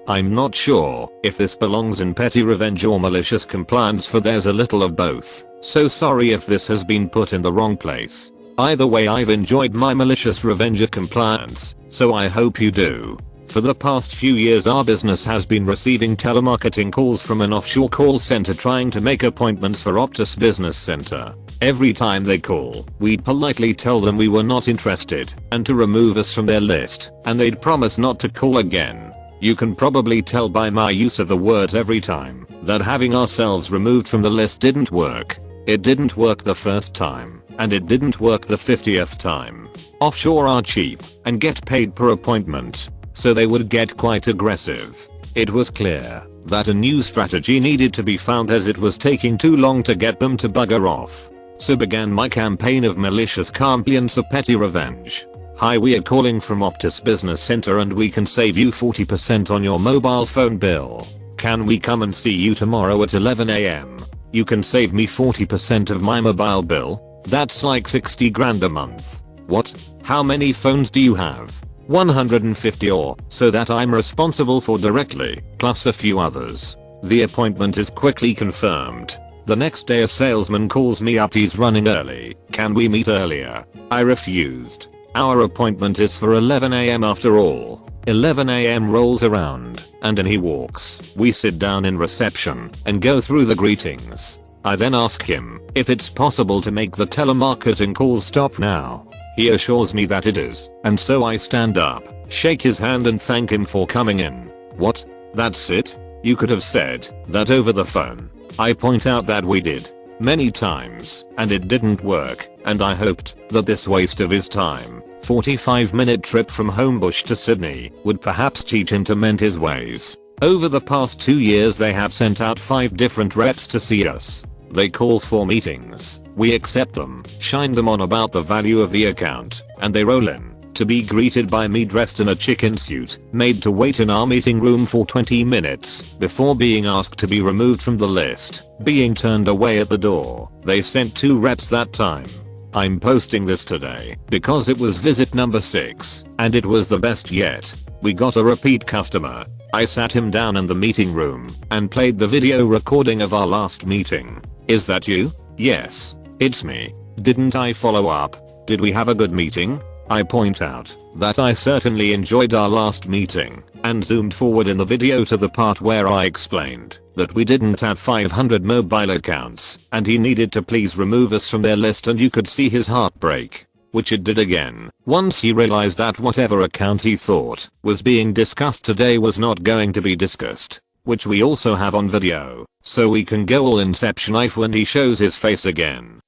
I'm not sure if this belongs in petty revenge or malicious compliance, for there's a little of both. So sorry if this has been put in the wrong place. Either way, I've enjoyed my malicious revenge compliance, so I hope you do. For the past few years our business has been receiving telemarketing calls from an offshore call center trying to make appointments for Optus Business Center. Every time they call, we'd politely tell them we were not interested and to remove us from their list, and they'd promise not to call again. You can probably tell by my use of the words every time that having ourselves removed from the list didn't work. It didn't work the first time, and it didn't work the 50th time. Offshore are cheap and get paid per appointment, so they would get quite aggressive. It was clear that a new strategy needed to be found as it was taking too long to get them to bugger off. So began my campaign of malicious compliance or petty revenge. Hi, we are calling from Optus Business Center and we can save you 40% on your mobile phone bill. Can we come and see you tomorrow at 11 AM? You can save me 40% of my mobile bill. That's like 60 grand a month. What? How many phones do you have? 150 or so that I'm responsible for directly, plus a few others. The appointment is quickly confirmed. The next day a salesman calls me up, he's running early. Can we meet earlier? I refused. Our appointment is for 11 AM after all. 11 AM rolls around, and in he walks. We sit down in reception and go through the greetings. I then ask him if it's possible to make the telemarketing calls stop now. He assures me that it is, and so I stand up, shake his hand and thank him for coming in. What? That's it? You could have said that over the phone. I point out that we did many times and it didn't work, and I hoped that this waste of his time, 45-minute trip from Homebush to Sydney, would perhaps teach him to mend his ways. Over the past 2 years they have sent out 5 different reps to see us. They call for meetings, we accept them, shine them on about the value of the account, and they roll in to be greeted by me dressed in a chicken suit, made to wait in our meeting room for 20 minutes before being asked to be removed from the list, being turned away at the door. They sent 2 reps that time. I'm posting this today because it was visit number 6 and it was the best yet. We got a repeat customer. I sat him down in the meeting room and played the video recording of our last meeting. Is that you? Yes, it's me. Didn't I follow up? Did we have a good meeting? I point out that I certainly enjoyed our last meeting and zoomed forward in the video to the part where I explained that we didn't have 500 mobile accounts and he needed to please remove us from their list, and you could see his heart break, which it did again once he realized that whatever account he thought was being discussed today was not going to be discussed, which we also have on video, so we can go all Inception if when he shows his face again.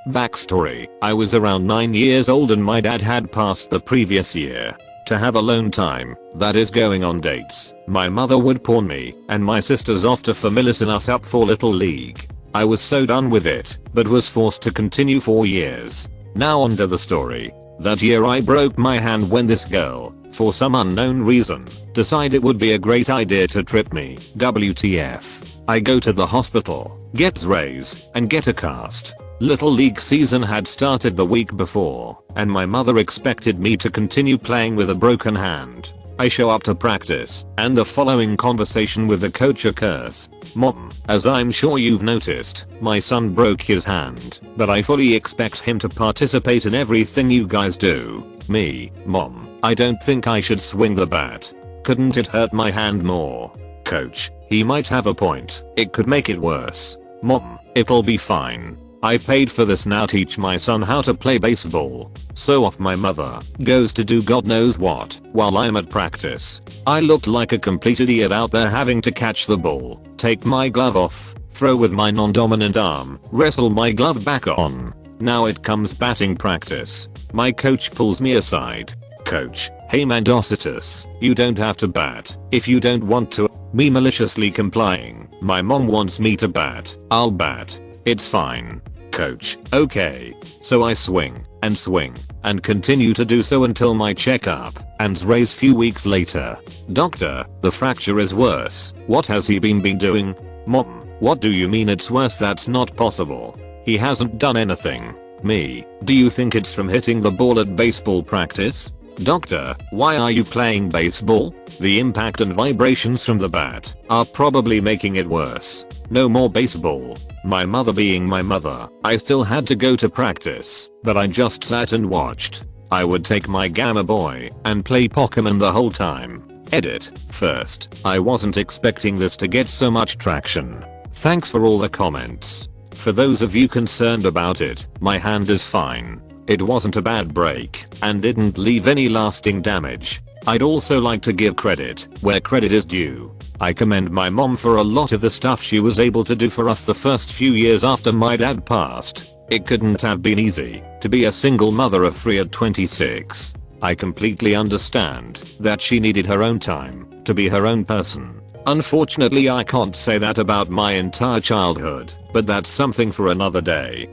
Backstory: I was around 9 years old and my dad had passed the previous year. To have alone time, that is going on dates, my mother would pawn me and my sisters off to familiar us up for Little League. I was so done with it, but was forced to continue for years. Now on to the story. That year I broke my hand when this girl, for some unknown reason, decided it would be a great idea to trip me. WTF. I go to the hospital, get X-rays, and get a cast. Little League season had started the week before, and my mother expected me to continue playing with a broken hand. I show up to practice, and the following conversation with the coach occurs. Mom, as I'm sure you've noticed, my son broke his hand, but I fully expect him to participate in everything you guys do. Me, Mom, I don't think I should swing the bat. Couldn't it hurt my hand more? Coach, he might have a point. It could make it worse. Mom, it'll be fine. I paid for this, now teach my son how to play baseball. So off my mother goes to do God knows what while I'm at practice. I looked like a complete idiot out there having to catch the ball, take my glove off, throw with my non-dominant arm, wrestle my glove back on. Now it comes batting practice. My coach pulls me aside. Coach, hey man, Dositus, you don't have to bat if you don't want to. Me maliciously complying. My mom wants me to bat. I'll bat. It's fine. Coach, okay. So I swing and continue to do so until my checkup and raise few weeks later. Doctor, the fracture is worse. What has he been doing? Mom, what do you mean it's worse? That's not possible. He hasn't done anything. Me, do you think it's from hitting the ball at baseball practice? Doctor, why are you playing baseball? The impact and vibrations from the bat are probably making it worse. No more baseball. My mother being my mother, I still had to go to practice, but I just sat and watched. I would take my Gamma Boy and play Pokemon the whole time. Edit. First, I wasn't expecting this to get so much traction. Thanks for all the comments. For those of you concerned about it, my hand is fine. It wasn't a bad break and didn't leave any lasting damage. I'd also like to give credit where credit is due. I commend my mom for a lot of the stuff she was able to do for us the first few years after my dad passed. It couldn't have been easy to be a single mother of 3 at 26. I completely understand that she needed her own time to be her own person. Unfortunately, I can't say that about my entire childhood, but that's something for another day.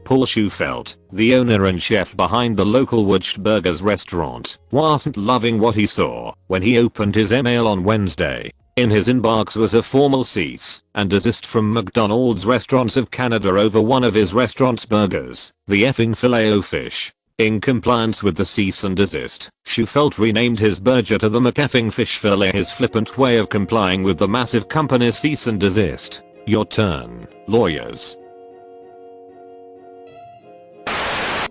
Paul Schufelt, the owner and chef behind the local Wurst Burgers restaurant, wasn't loving what he saw when he opened his email on Wednesday. In his inbox was a formal cease and desist from McDonald's Restaurants of Canada over one of his restaurant's burgers, the effing Filet-O-Fish. In compliance with the cease and desist, Schufelt renamed his burger to the McEffing Fish Fillet, his flippant way of complying with the massive company's cease and desist. Your turn, lawyers.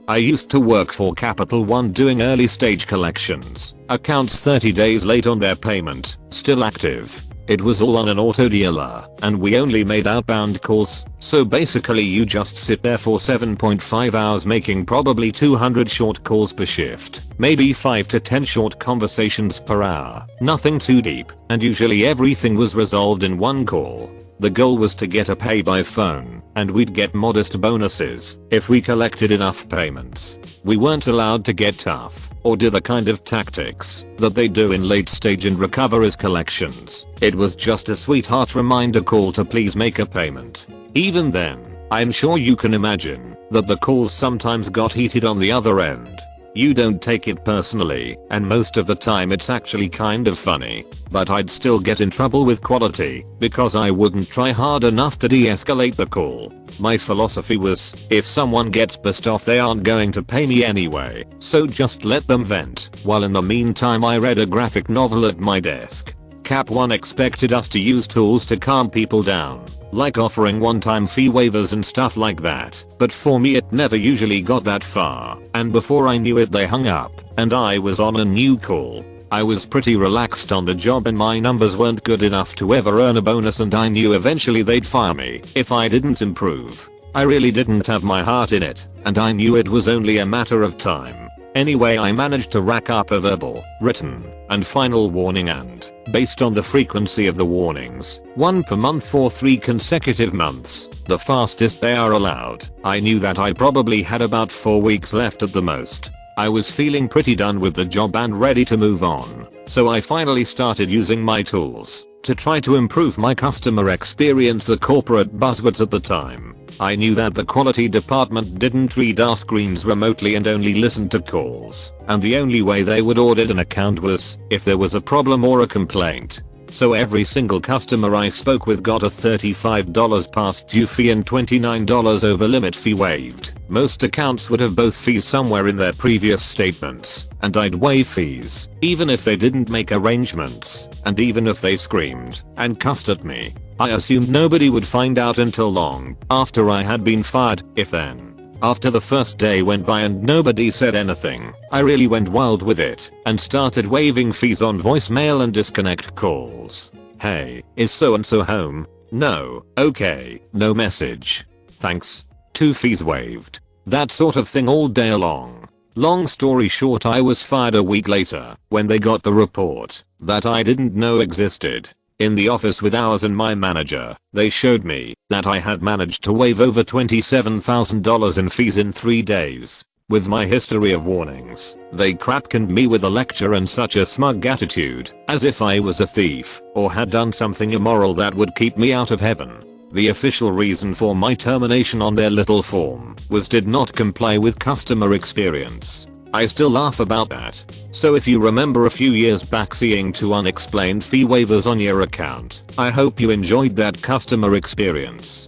I used to work for Capital One doing early stage collections. Accounts 30 days late on their payment, still active. It was all on an auto dealer, and we only made outbound calls, so basically you just sit there for 7.5 hours making probably 200 short calls per shift, maybe 5 to 10 short conversations per hour, nothing too deep, and usually everything was resolved in one call. The goal was to get a pay by phone, and we'd get modest bonuses if we collected enough payments. We weren't allowed to get tough or do the kind of tactics that they do in late stage and recoveries collections. It was just a sweetheart reminder call to please make a payment. Even then, I'm sure you can imagine that the calls sometimes got heated on the other end. You don't take it personally, and most of the time it's actually kind of funny, but I'd still get in trouble with quality because I wouldn't try hard enough to de-escalate the call. My philosophy was, if someone gets pissed off they aren't going to pay me anyway, so just let them vent, while in the meantime I read a graphic novel at my desk. Cap 1 expected us to use tools to calm people down, like offering one-time fee waivers and stuff like that, but for me it never usually got that far, and before I knew it they hung up, and I was on a new call. I was pretty relaxed on the job and my numbers weren't good enough to ever earn a bonus, and I knew eventually they'd fire me if I didn't improve. I really didn't have my heart in it, and I knew it was only a matter of time. Anyway, I managed to rack up a verbal, written, and final warning, and, based on the frequency of the warnings, 1 per month for 3 consecutive months, the fastest they are allowed, I knew that I probably had about 4 weeks left at the most. I was feeling pretty done with the job and ready to move on, so I finally started using my tools to try to improve my customer experience. The corporate buzzwords at the time. I knew that the quality department didn't read our screens remotely and only listened to calls, and the only way they would audit an account was if there was a problem or a complaint. So every single customer I spoke with got a $35 past due fee and $29 over limit fee waived. Most accounts would have both fees somewhere in their previous statements, and I'd waive fees, even if they didn't make arrangements, and even if they screamed and cussed at me. I assumed nobody would find out until long after I had been fired, if then. After the first day went by and nobody said anything, I really went wild with it and started waiving fees on voicemail and disconnect calls. Hey, is so and so home? No. Okay, no message. Thanks. 2 fees waived. That sort of thing all day long. Long story short, I was fired a week later when they got the report that I didn't know existed. In the office with ours and my manager, they showed me that I had managed to waive over $27,000 in fees in 3 days. With my history of warnings, they crap-canned me with a lecture and such a smug attitude, as if I was a thief or had done something immoral that would keep me out of heaven. The official reason for my termination on their little form was did not comply with customer experience. I still laugh about that. So if you remember a few years back seeing 2 unexplained fee waivers on your account, I hope you enjoyed that customer experience.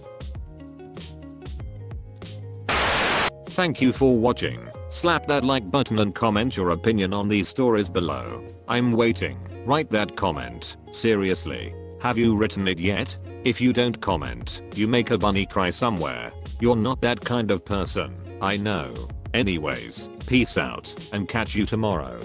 Thank you for watching. Slap that like button and comment your opinion on these stories below. I'm waiting. Write that comment. Seriously. Have you written it yet? If you don't comment, you make a bunny cry somewhere. You're not that kind of person. I know. Anyways, peace out and catch you tomorrow.